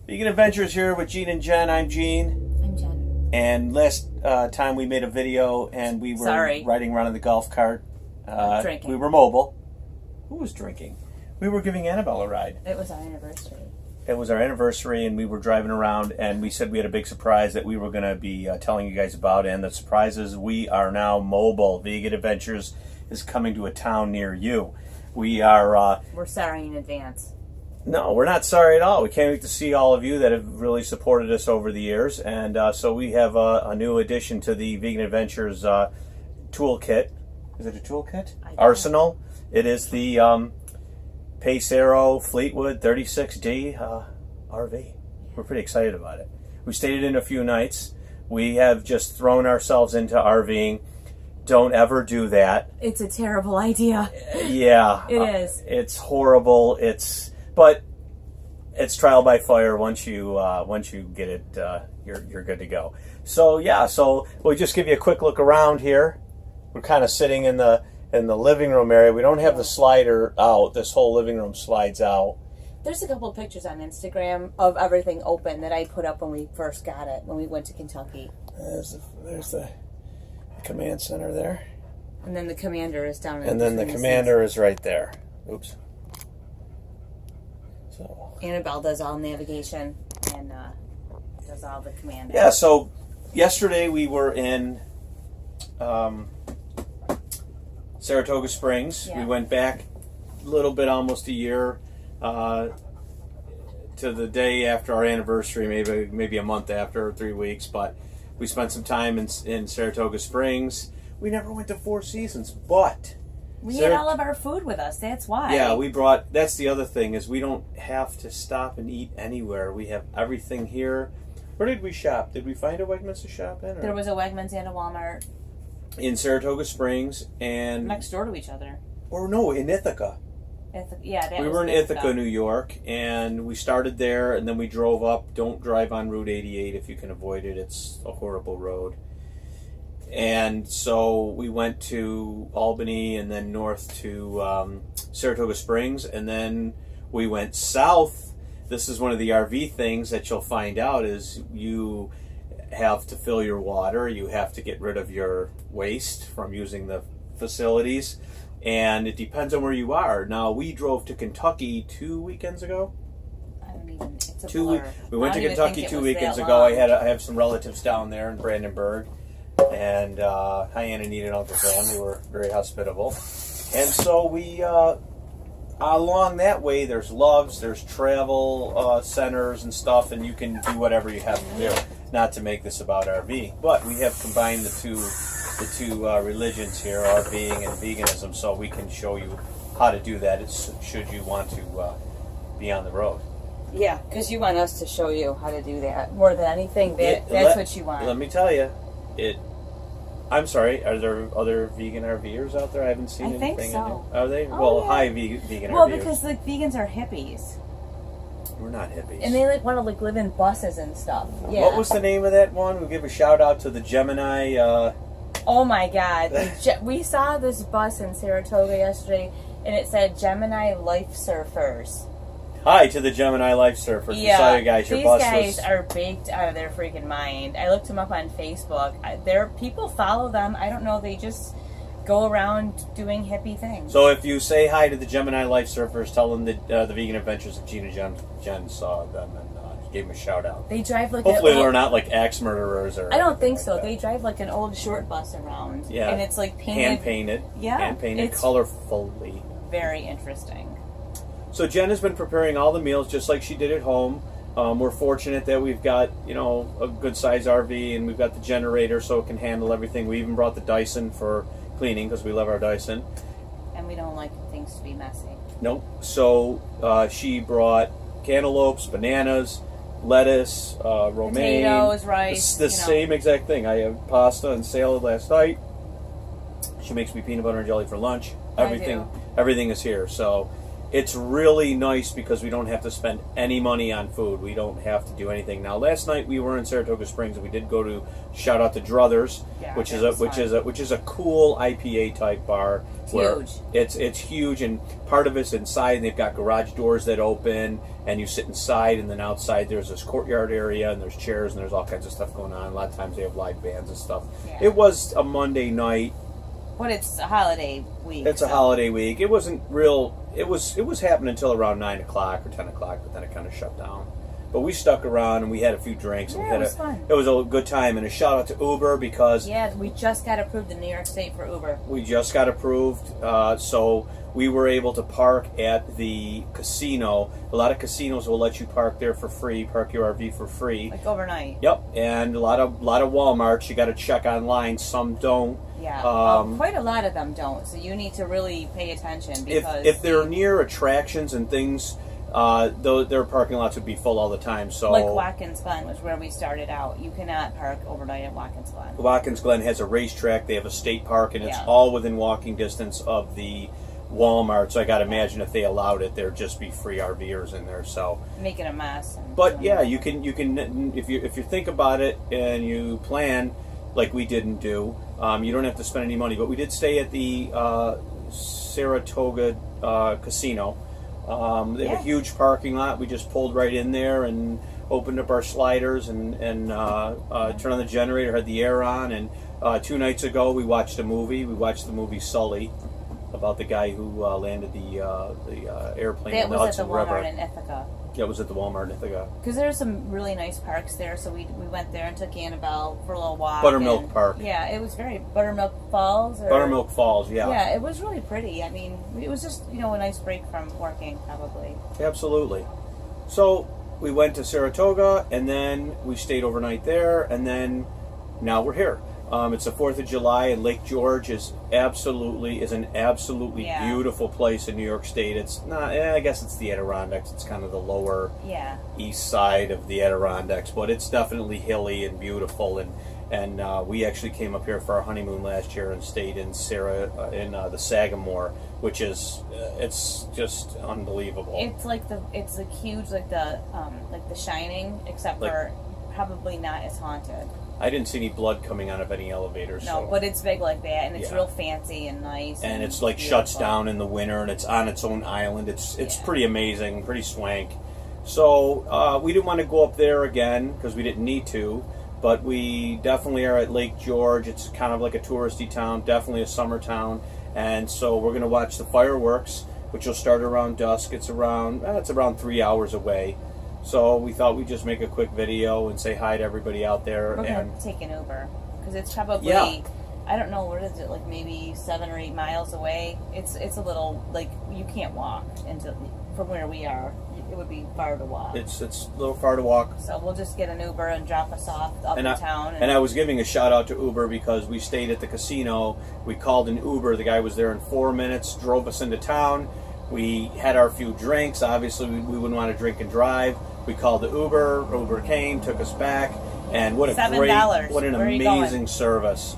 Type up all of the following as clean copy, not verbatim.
Vegan Adventures here with Gene and Jen. I'm Gene. I'm Jen. And last time we made a video and we were riding around in the golf cart. Drinking. We were mobile. Who was drinking? We were giving Annabelle a ride. It was our anniversary. It was our anniversary and we were driving around and we said we had a big surprise that we were going to be telling you guys about. And the surprise is we are now mobile. Vegan Adventures is coming to a town near you. We are... we're sorry in advance. No, we're not sorry at all. We can't wait to see all of you that have really supported us over the years. And so we have a new addition to the Vegan Adventures toolkit. Is it a toolkit? Arsenal. It is the Pace Aero Fleetwood 36D RV. We're pretty excited about it. We stayed in a few nights. We have just thrown ourselves into RVing. Don't ever do that. It's a terrible idea. Yeah. It is. It's horrible. But it's trial by fire. Once you get it, you're good to go. So yeah, so we'll just give you a quick look around here. We're kind of sitting in the living room area. We don't have the slider out. This whole living room slides out. There's a couple of pictures on Instagram of everything open that I put up when we first got it, when we went to Kentucky. There's the command center there. And then the commander is down in and then the commander is right there. Oops. So Annabelle does all navigation and does all the command. Yeah, so yesterday we were in Saratoga Springs. Yeah. We went back a little bit, almost a year, to the day after our anniversary, maybe a month after, or 3 weeks, but we spent some time in Saratoga Springs. We never went to Four Seasons, but we had all of our food with us. That's why. Yeah, that's the other thing, is we don't have to stop and eat anywhere. We have everything here. Where did we shop? Did we find a Wegmans to shop in? Or? There was a Wegmans and a Walmart. In Saratoga Springs and... next door to each other. Or no, in Ithaca. We were in Ithaca, New York, and we started there, and then we drove up. Don't drive on Route 88 if you can avoid it. It's a horrible road. And so we went to Albany and then north to Saratoga Springs, and then we went south. This is one of the RV things that you'll find out is you have to fill your water. You have to get rid of your waste from using the facilities. And it depends on where you are. Now, we drove to Kentucky 2 weekends ago. I don't even... It's a blur. We went to Kentucky 2 weekends ago. I have some relatives down there in Brandenburg. And hi, Ann and Nita and Uncle Sam. They were very hospitable. And so we... along that way, there's Love's, there's travel centers and stuff, and you can do whatever you have to do. Not to make this about RV, but we have combined the two religions here, RVing and veganism, so we can show you how to do that should you want to be on the road. Yeah, because you want us to show you how to do that more than anything. That's what you want. Let me tell you, I'm sorry, are there other vegan RVers out there? I haven't seen anything. I think so. Are they? Oh, yeah. Hi, vegan RVers. Well, because vegans are hippies. We're not hippies. And they want to live in buses and stuff. Yeah. What was the name of that one? We'll give a shout out to the Gemini. Oh my God! We saw this bus in Saratoga yesterday, and it said Gemini Life Surfers. Hi to the Gemini Life Surfers. Yeah, sorry guys, your bus these guys are baked out of their freaking mind. I looked them up on Facebook. People follow them. I don't know. They just go around doing hippie things. So if you say hi to the Gemini Life Surfers, tell them that the Vegan Adventures of Gene and Jen saw them and gave them a shout out. They drive like hopefully they're not like axe murderers or. I don't think so. They drive like an old short bus around. Yeah, and it's like painted, hand painted. Yeah, hand painted colorfully. Very interesting. So Jen has been preparing all the meals just like she did at home. We're fortunate that we've got a good size RV and we've got the generator so it can handle everything. We even brought the Dyson for cleaning because we love our Dyson. And we don't like things to be messy. Nope. So she brought cantaloupes, bananas, lettuce, romaine, potatoes, rice. The same exact thing. I have pasta and salad last night. She makes me peanut butter and jelly for lunch. Everything is here. So it's really nice because we don't have to spend any money on food. We don't have to do anything. Now, last night we were in Saratoga Springs, and we did go to shout out to Druthers, Yeah, which that is a was fun. which is a cool IPA type bar. It's where huge. It's huge, and part of it's inside. And they've got garage doors that open, and you sit inside, and then outside there's this courtyard area, and there's chairs, and there's all kinds of stuff going on. A lot of times they have live bands and stuff. Yeah. It was a Monday night. But it's a holiday week. It's a so- holiday week. It wasn't real. It was happening until around 9 o'clock or 10 o'clock, but then it kind of shut down. But we stuck around and we had a few drinks. And Yeah, we had it was fun. It was a good time. And a shout out to Uber because Yeah, we just got approved in New York State for Uber. we just got approved. So we were able to park at the casino. A lot of casinos will let you park there for free, park your RV for free. Like overnight. Yep, and a lot of Walmarts you got to check online. Some don't. Yeah. Um, Quite a lot of them don't, so you need to really pay attention If because they're near attractions and things, their parking lots would be full all the time. So like Watkins Glen was where we started out. You cannot park overnight at Watkins Glen. Watkins Glen has a racetrack. They have a state park, and it's Yeah. all within walking distance of the Walmart. So I got to imagine if they allowed it, there'd just be free RVers in there. So, Making a mess. but yeah, you can if you think about it and you plan like we didn't do, you don't have to spend any money. But we did stay at the Saratoga Casino. They have Yeah. a huge parking lot. We just pulled right in there and opened up our sliders and turned on the generator, had the air on. And 2 nights ago, we watched a movie. We watched the movie Sully, about the guy who landed the airplane That in the was at the Hudson River. Walmart in Ithaca. Yeah, it was at the Walmart in Ithaca. Because there's some really nice parks there, so we went there and took Annabelle for a little walk. Buttermilk and- Park. Yeah, it was very Buttermilk Falls. Or, Buttermilk Falls, yeah. Yeah, it was really pretty. I mean, it was just a nice break from working, probably. Absolutely. So we went to Saratoga, and then we stayed overnight there, and then now we're here. It's the 4th of July, and Lake George is an absolutely Yeah. beautiful place in New York State. It's not, I guess it's the Adirondacks. It's kind of the lower Yeah. east side of the Adirondacks, but it's definitely hilly and beautiful. And we actually came up here for our honeymoon last year and stayed in the Sagamore, which is it's just unbelievable. It's like it's huge, like the Shining, except Like- for probably not as haunted. I didn't see any blood coming out of any elevators. No, so. but it's big like that, and it's Yeah. real fancy and nice. And it's like shuts beautiful. down in the winter, and it's on its own island. It's Yeah. pretty amazing, pretty swank. So we didn't want to go up there again because we didn't need to, but we definitely are at Lake George. It's kind of like a touristy town, definitely a summer town, and so we're going to watch the fireworks, which will start around dusk. It's around 3 hours away. So we thought we'd just make a quick video and say hi to everybody out there. We're and gonna take an Uber because it's probably Yeah. I don't know, what is it, like maybe 7 or 8 miles away. It's a little, like, you can't walk from where we are. It would be far to walk. it's a little far to walk. So we'll just get an Uber and drop us off up in town. And I was giving a shout out to Uber because we stayed at the casino. We called an Uber. The guy was there in 4 minutes, drove us into town. We had our few drinks. Obviously, we wouldn't want to drink and drive. We called the Uber. Uber came, took us back, and what an $7. Where are you going? amazing service.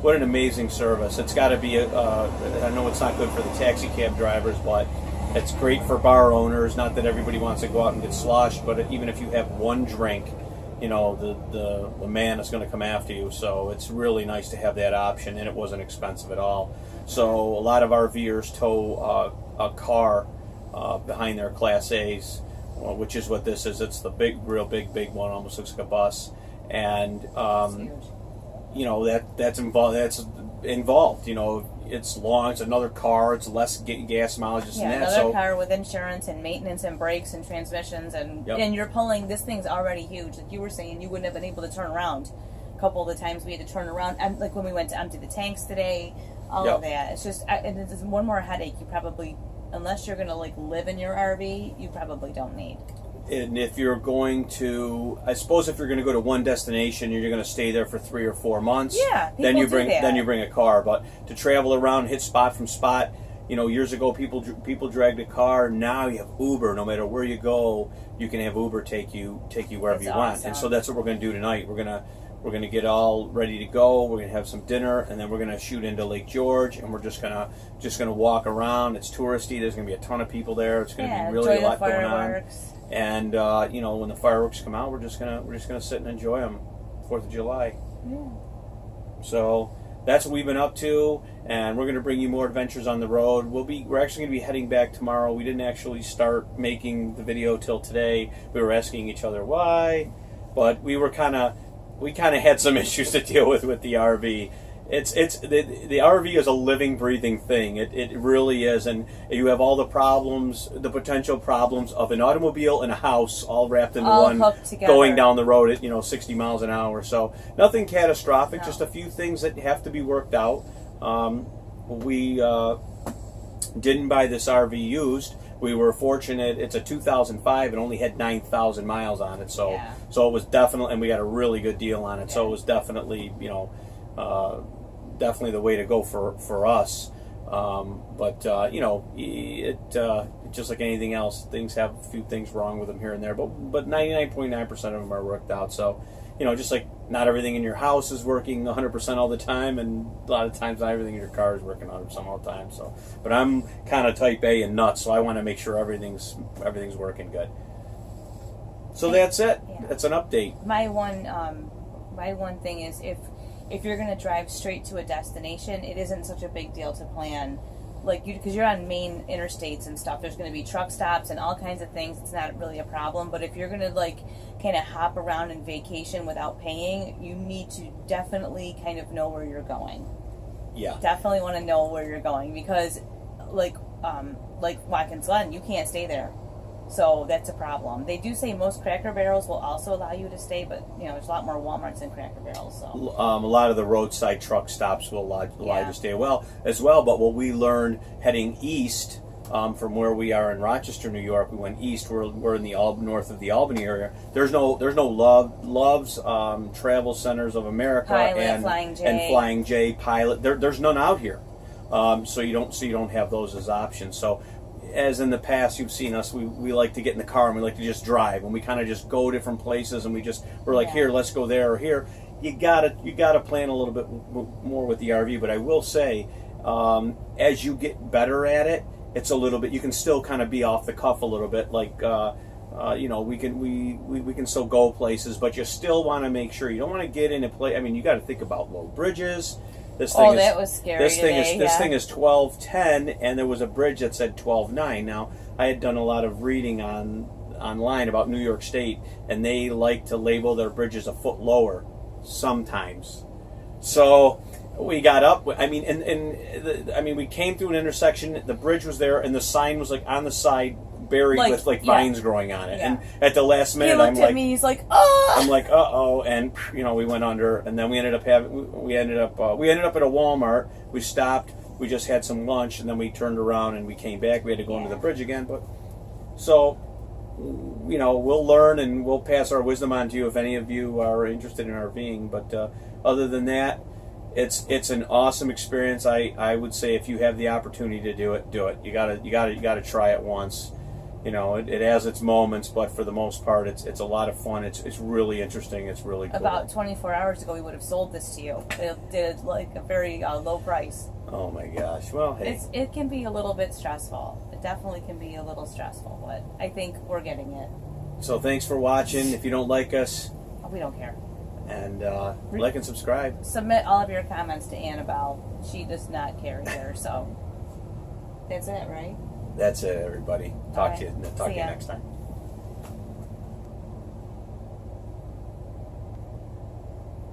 What an amazing service. It's got to be, I know it's not good for the taxi cab drivers, but it's great for bar owners. Not that everybody wants to go out and get sloshed, but even if you have one drink, the man is going to come after you. So it's really nice to have that option, and it wasn't expensive at all. So a lot of RVers tow a car behind their Class A's, which is what this is. It's the real big one, almost looks like a bus. And It's huge. that's involved. It's long. It's another car. It's less gas mileage. This Yeah, and that. another So car with insurance and maintenance and brakes and transmissions and Yep. and you're pulling. This thing's already huge. Like you were saying, you wouldn't have been able to turn around. A couple of the times we had to turn around, and like when we went to empty the tanks today, all Yep. of that. It's just and it's just one more headache. You probably, unless you're gonna like live in your RV, you probably don't need. And if you're going to, I suppose, if you're going to go to one destination, you're going to stay there for 3 or 4 months. Yeah, then people you do bring that. then you bring a car. But to travel around, hit spot from spot. Years ago, people dragged a car. Now you have Uber. No matter where you go, you can have Uber take you wherever That's you want. awesome. And so that's what we're going to do tonight. We're We're going to get all ready to go. We're going to have some dinner, and then we're going to shoot into Lake George, and we're just gonna walk around. It's touristy. There's going to be a ton of people there. It's going to be really a lot going on. And you know, when the fireworks come out, we're just gonna sit and enjoy them. 4th of July. Yeah. So that's what we've been up to, and we're going to bring you more adventures on the road. We're actually going to be heading back tomorrow. We didn't actually start making the video till today. We were asking each other why, but we kind of had some issues to deal with the RV. The RV is a living, breathing thing. It really is, and you have all the problems, the potential problems of an automobile and a house all wrapped into all one, going down the road at 60 miles an hour. So nothing catastrophic, just a few things that have to be worked out. We didn't buy this RV used. We were fortunate. It's a 2005 and only had 9,000 miles on it. So so it was definitely, and we got a really good deal on it. Yeah. So it was definitely definitely the way to go for us. But just like anything else, things have a few things wrong with them here and there. But 99.9% of them are worked out. So just like not everything in your house is working 100% all the time, and a lot of times not everything in your car is working 100% all the time. So, but I'm kind of type A and nuts, so I want to make sure everything's working good. So that's it. Yeah. That's an update. My one thing is if you're going to drive straight to a destination, it isn't such a big deal to plan, because you're on main interstates and stuff. There's going to be truck stops and all kinds of things. It's not really a problem. But if you're going to kind of hop around and vacation without paying, you need to definitely kind of know where you're going. Yeah. Definitely want to know where you're going, because like Watkins Glen, you can't stay there. So that's a problem. They do say most Cracker Barrels will also allow you to stay, but there's a lot more Walmarts than Cracker Barrels. So a lot of the roadside truck stops will allow you to stay as well. But what we learned heading east from where we are in Rochester, New York, we went east. We're in the north of the Albany area. There's no Love's Travel Centers of America Pilot, and Flying J Pilot. There's none out here, so you don't have those as options. So, as in the past, you've seen us, we like to get in the car and we like to just drive, and we kind of just go different places, and we're like, here, let's go there or here. You gotta plan a little bit more with the RV. But I will say, as you get better at it, it's a little bit, you can still kind of be off the cuff a little bit, we can still go places, but you still want to make sure you don't want to get in a place. I mean, you got to think about low bridges. That was scary. This thing is 1210, and there was a bridge that said 12.9. Now, I had done a lot of reading online about New York State, and they like to label their bridges a foot lower sometimes. So we got up. I mean, we came through an intersection. The bridge was there, and the sign was on the side, buried with vines growing on it. Yeah. And at the last minute, he looked at me. He's like, "Oh!" I'm like, "Uh-oh!" And we went under, and then we ended up at a Walmart. We stopped. We just had some lunch, and then we turned around and we came back. We had to go under the bridge again, but so we'll learn and we'll pass our wisdom on to you if any of you are interested in RVing. But other than that, it's an awesome experience. I would say if you have the opportunity to do it. You gotta try it once. It has its moments, but for the most part, it's a lot of fun. It's really interesting. It's really cool. About 24 hours ago, we would have sold this to you. It did a very low price. Oh my gosh! Well, hey, it can be a little bit stressful. It definitely can be a little stressful, but I think we're getting it. So thanks for watching. If you don't like us, we don't care. And like and subscribe. Submit all of your comments to Annabelle. She does not care either. So that's it, right? That's it, everybody. Talk to you next time.